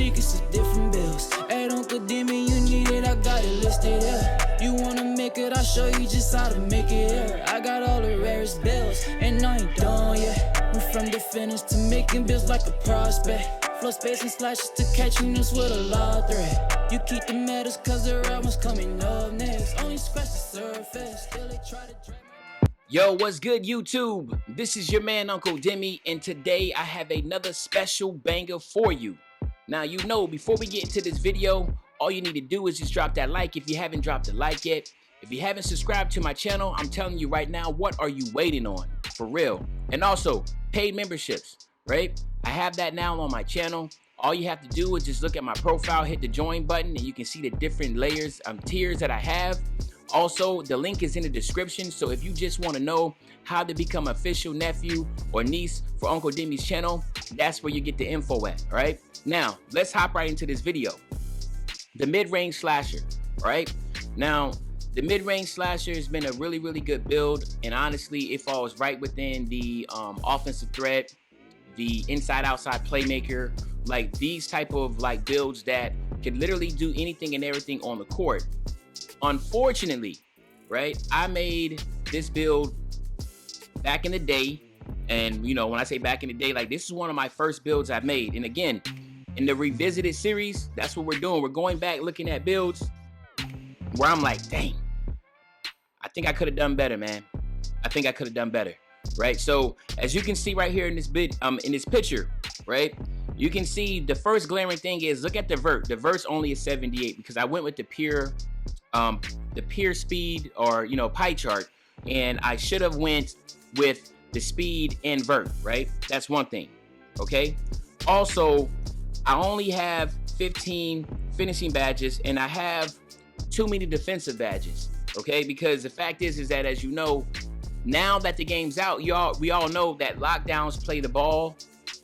secrets of different bills. At Uncle Demi, you need it, I got it listed here. You wanna make it, I'll show you just how to make it here. I got all the rarest bills, and I ain't done yet. Went from the finish to making bills like a prospect. Flow space and slashes to catching us with a law threat. You keep the medals cause the real one's coming up next. Only scratch the surface, still they try to drag. Yo, what's good, YouTube? This is your man, Uncle Demi, and today I have another special banger for you. Now, you know, before we get into this video, all you need to do is just drop that like if you haven't dropped a like yet. If you haven't subscribed to my channel, I'm telling you right now, what are you waiting on? For real. And also, paid memberships, right? I have that now on my channel. All you have to do is just look at my profile, hit the join button, and you can see the different layers, tiers that I have. Also, the link is in the description, so if you just want to know how to become official nephew or niece for Uncle Demi's channel, that's where you get the info at, all right? Now, let's hop right into this video. The mid-range slasher, all right? Now, the mid-range slasher has been a really, really good build, and honestly, it falls right within the offensive threat, the inside-outside playmaker, like these type of like builds that can literally do anything and everything on the court. Unfortunately, right, I made this build back in the day, and you know, when I say back in the day, like this is one of my first builds I've made. And again, in the revisited series, that's what we're doing. We're going back looking at builds where I'm like, dang, I think I could have done better, man. I think I could have done better, right? So as you can see right here in this in this picture, right, you can see the first glaring thing is look at the vert. The vert's only a 78 because I went with the pure speed, or you know, pie chart, and I should have went with the speed and vert, right? That's one thing. Okay, also I only have 15 finishing badges and I have too many defensive badges. Okay, because the fact is that, as you know, now that the game's out, we all know that lockdowns play the ball,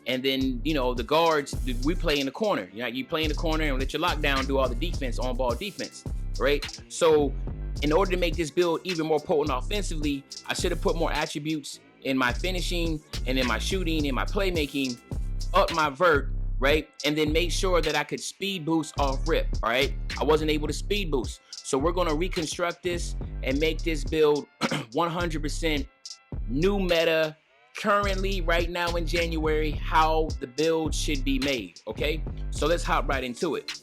and then you know the guards, we play in the corner. You know, you play in the corner and let your lockdown do all the defense, on ball defense, right? So in order to make this build even more potent offensively, I should have put more attributes in my finishing and in my shooting and my playmaking, up my vert, right? And then make sure that I could speed boost off rip, all right? I wasn't able to speed boost. So we're gonna reconstruct this and make this build 100% new meta, currently right now in January, how the build should be made, okay? So let's hop right into it.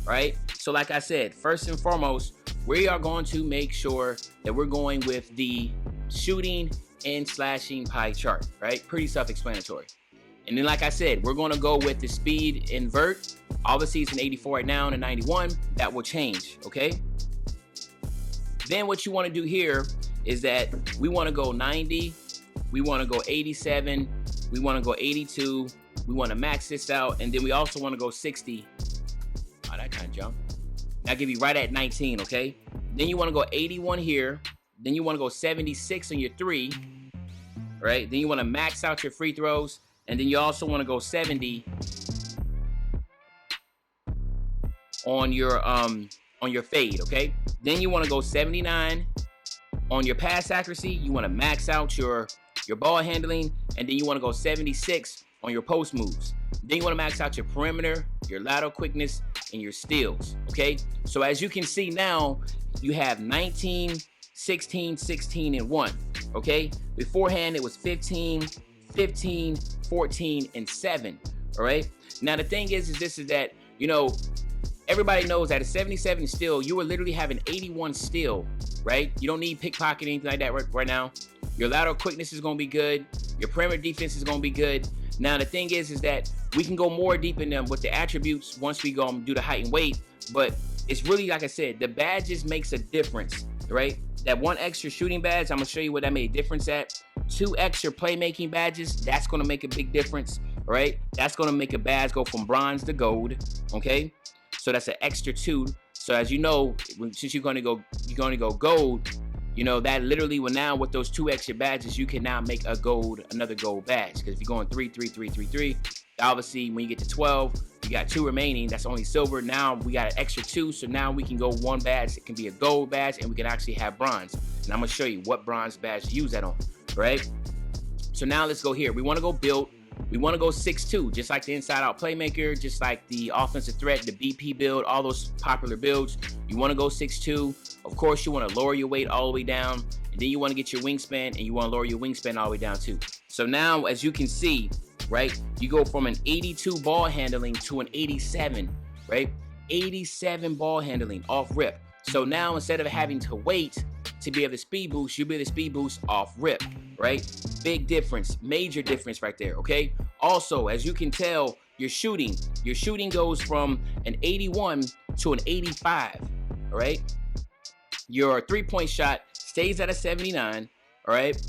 Right? So like I said, first and foremost, we are going to make sure that we're going with the shooting and slashing pie chart, right? Pretty self-explanatory. And then like I said, we're going to go with the speed and vert. Obviously it's an 84 right now and a 91. That will change, okay? Then what you want to do here is that we want to go 90, we want to go 87, we want to go 82, we want to max this out, and then we also want to go 60. Oh, that kind of jump. Now give you right at 19, okay? Then you want to go 81 here. Then you want to go 76 on your 3, right? Then you want to max out your free throws, and then you also want to go 70 on your fade, okay? Then you want to go 79 on your pass accuracy. You want to max out your ball handling, and then you want to go 76 on your post moves. Then you want to max out your perimeter, your lateral quickness, and your steals, okay? So as you can see now, you have 19, 16, 16, and 1, okay? Beforehand, it was 15, 15, 14, and 7, all right? Now, the thing is that, you know, everybody knows that a 77 steal, you are literally having 81 steal, right? You don't need pickpocket or anything like that right now. Your lateral quickness is going to be good. Your perimeter defense is going to be good. Now, the thing is that we can go more deep in them with the attributes once we go and do the height and weight, but it's really, like I said, the badges makes a difference, right? That one extra shooting badge, I'm gonna show you what that made a difference at. 2 extra playmaking badges, that's gonna make a big difference, right? That's gonna make a badge go from bronze to gold, okay? So that's an extra 2. So as you know, since you're gonna go gold, you know, that literally will now, with those 2 extra badges, you can now make another gold badge. Because if you're going 3, 3, 3, 3, 3, obviously when you get to 12, you got 2 remaining, that's only silver. Now we got an extra 2, so now we can go 1 badge. It can be a gold badge, and we can actually have bronze. And I'm gonna show you what bronze badge to use that on, right? So now let's go here. We wanna go build. we want to go 6'2", just like the inside-out playmaker, just like the offensive threat, the BP build, all those popular builds. You want to go 6'2". Of course, you want to lower your weight all the way down, and then you want to get your wingspan, and you want to lower your wingspan all the way down too. So now, as you can see, right, you go from an 82 ball handling to an 87, right? 87 ball handling off rip. So now, instead of having to wait to be able to speed boost, you'll be able to speed boost off rip, right? Big difference, major difference right there, okay? Also, as you can tell, your shooting goes from an 81 to an 85, all right? Your three-point shot stays at a 79, all right?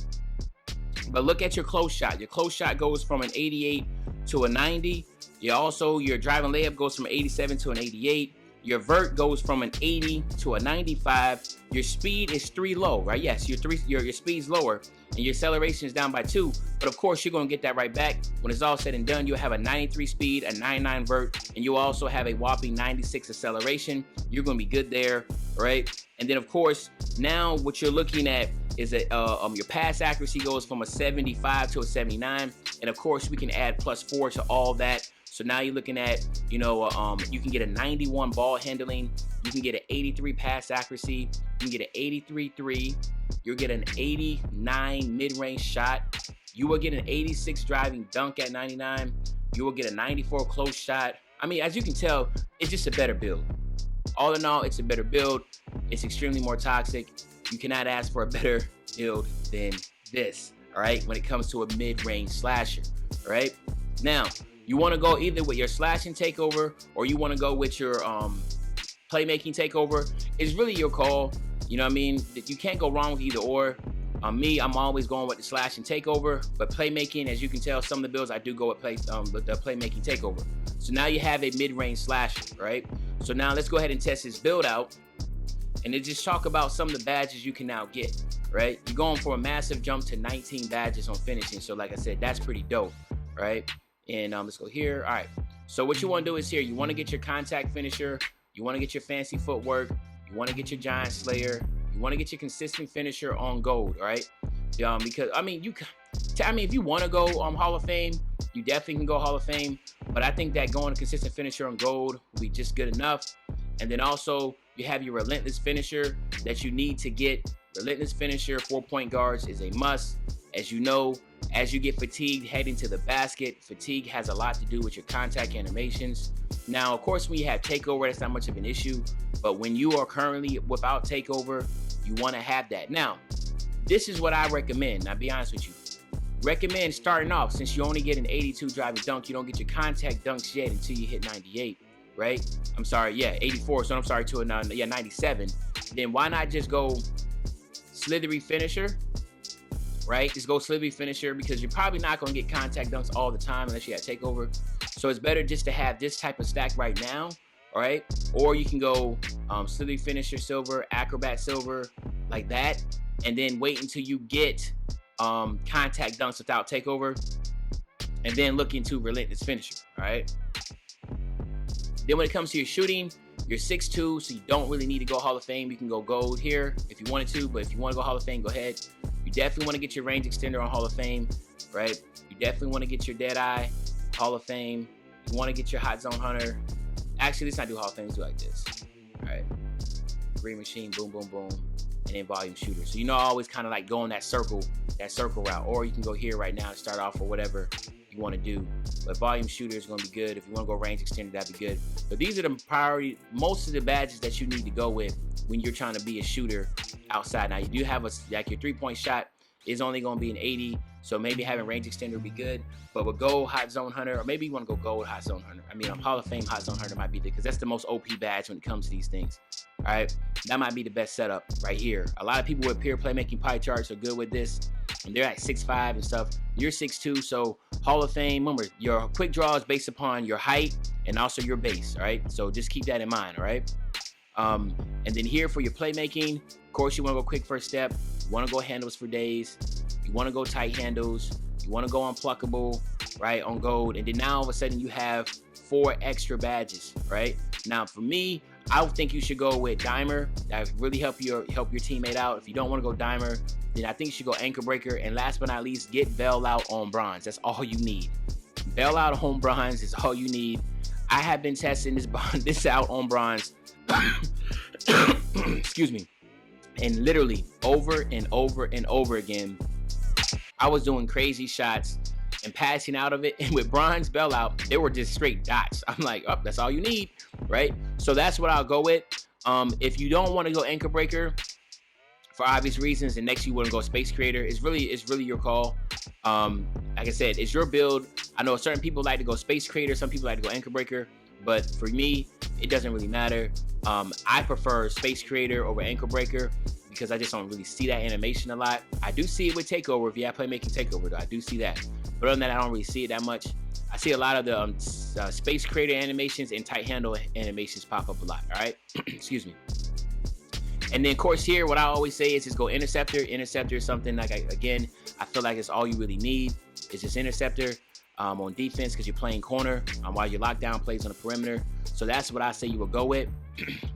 But look at your close shot. Your close shot goes from an 88 to a 90. Your driving layup goes from 87 to an 88. Your vert goes from an 80 to a 95. Your speed is 3 low, right? Yes, your speed's lower, and your acceleration is down by 2. But of course, you're gonna get that right back. When it's all said and done, you'll have a 93 speed, a 99 vert, and you'll also have a whopping 96 acceleration. You're gonna be good there, right? And then of course, now what you're looking at is that your pass accuracy goes from a 75 to a 79. And of course, we can add +4 to all that. So now you're looking at, you can get a 91 ball handling, you can get an 83 pass accuracy, you can get an 83 3, you'll get an 89 mid-range shot, you will get an 86 driving dunk at 99, you will get a 94 close shot. I mean, as you can tell, it's just a better build. All in all, it's a better build. It's extremely more toxic. You cannot ask for a better build than this, all right, when it comes to a mid-range slasher, all right? Now, you want to go either with your slashing takeover or you want to go with your playmaking takeover. It's really your call. You know what I mean? You can't go wrong with either or. I'm always going with the slashing takeover, but playmaking, as you can tell, some of the builds I do go with the playmaking takeover. So now you have a mid-range slasher, right? So now let's go ahead and test this build out, and then just talk about some of the badges you can now get, right? You're going for a massive jump to 19 badges on finishing. So like I said, that's pretty dope, right? And let's go here. All right. So what you want to do is here, you want to get your contact finisher. You want to get your fancy footwork. You want to get your giant slayer. You want to get your consistent finisher on gold, all right? Because if you want to go Hall of Fame, you definitely can go Hall of Fame. But I think that going a consistent finisher on gold will be just good enough. And then also you have your relentless finisher that you need to get. Relentless finisher, 4-point guards is a must. As you know, as you get fatigued heading to the basket, fatigue has a lot to do with your contact animations. Now, of course, when you have takeover, that's not much of an issue. But when you are currently without takeover, you want to have that. Now, this is what I recommend. I'll be honest with you. Recommend starting off, since you only get an 82 driving dunk, you don't get your contact dunks yet until you hit 98, right? I'm sorry, yeah, 84. So I'm sorry, to a 97. Then why not just go slithery finisher? Right? Just go slithery finisher, because you're probably not going to get contact dunks all the time unless you have takeover. So it's better just to have this type of stack right now, all right? Or you can go slithery finisher silver, acrobat silver, like that, and then wait until you get contact dunks without takeover, and then look into relentless finisher, all right? Then when it comes to your shooting, you're 6'2", so you don't really need to go Hall of Fame. You can go gold here if you wanted to, but if you want to go Hall of Fame, go ahead. You definitely want to get your range extender on Hall of Fame, right? You definitely want to get your Deadeye Hall of Fame. You want to get your Hot Zone Hunter. Actually, let's not do Hall of Fame. Let's do like this. All right. Green Machine, boom, boom, boom, and then Volume Shooter. So I always kind of like going that circle route. Or you can go here right now and start off or whatever you want to do. But Volume Shooter is going to be good. If you want to go range extender, that'd be good. But these are the priority, most of the badges that you need to go with when you're trying to be a shooter outside. Now, you do have like your 3-point shot is only going to be an 80, so maybe having range extender would be good. But with gold Hot Zone Hunter, or maybe you want to go gold Hot Zone Hunter. I mean, Hall of Fame Hot Zone Hunter might be the, because that's the most OP badge when it comes to these things. All right, that might be the best setup right here. A lot of people with peer playmaking pie charts are good with this, and they're at 6'5" and stuff. You're 6'2", so Hall of Fame. Remember, your quick draw is based upon your height and also your base. All right, so just keep that in mind. All right. And then here for your playmaking, of course, you want to go quick first step. You want to go handles for days. You want to go tight handles. You want to go unpluckable, right, on gold. And then now all of a sudden you have 4 extra badges, right? Now for me, I would think you should go with Dimer. That really help your teammate out. If you don't want to go Dimer, then I think you should go Anchor Breaker. And last but not least, get Bail Out on Bronze. That's all you need. Bail Out on Bronze is all you need. I have been testing this out on Bronze. Excuse me. And literally over and over and over again, I was doing crazy shots and passing out of it. And with Bronze Bail Out, they were just straight dots. I'm like, oh, that's all you need, right? So that's what I'll go with. If you don't want to go Anchor Breaker for obvious reasons, and next you want to go Space Creator, it's really your call. Like I said, it's your build. I know certain people like to go Space Creator, some people like to go Anchor Breaker, but for me, it doesn't really matter. I prefer Space Creator over Anchor Breaker because I just don't really see that animation a lot. I do see it with Takeover. If you have Playmaking Takeover, though, I do see that. But other than that, I don't really see it that much. I see a lot of the Space Creator animations and Tight Handle animations pop up a lot, all right? Excuse me. And then, of course, here, what I always say is just go Interceptor. Interceptor is something like, again, I feel like it's all you really need. It's just Interceptor on defense because you're playing corner while your lockdown plays on the perimeter. So that's what I say you will go with.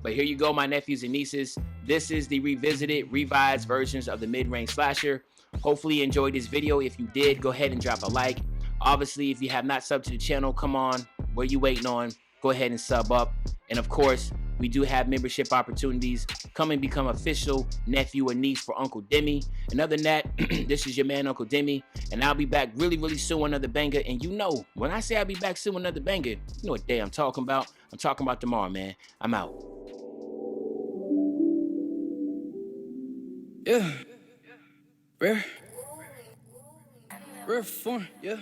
But here you go, my nephews and nieces. This is the revisited, revised versions of the mid-range slasher. Hopefully you enjoyed this video. If you did, go ahead and drop a like. Obviously, if you have not subbed to the channel, come on. What are you waiting on? Go ahead and sub up. And of course, we do have membership opportunities. Come and become official nephew or niece for Uncle Demi. And other than that, this is your man, Uncle Demi. And I'll be back really, really soon with another banger. And you know, when I say I'll be back soon with another banger, you know what day I'm talking about. I'm talking about tomorrow, man. I'm out. Yeah. Rare form, yeah.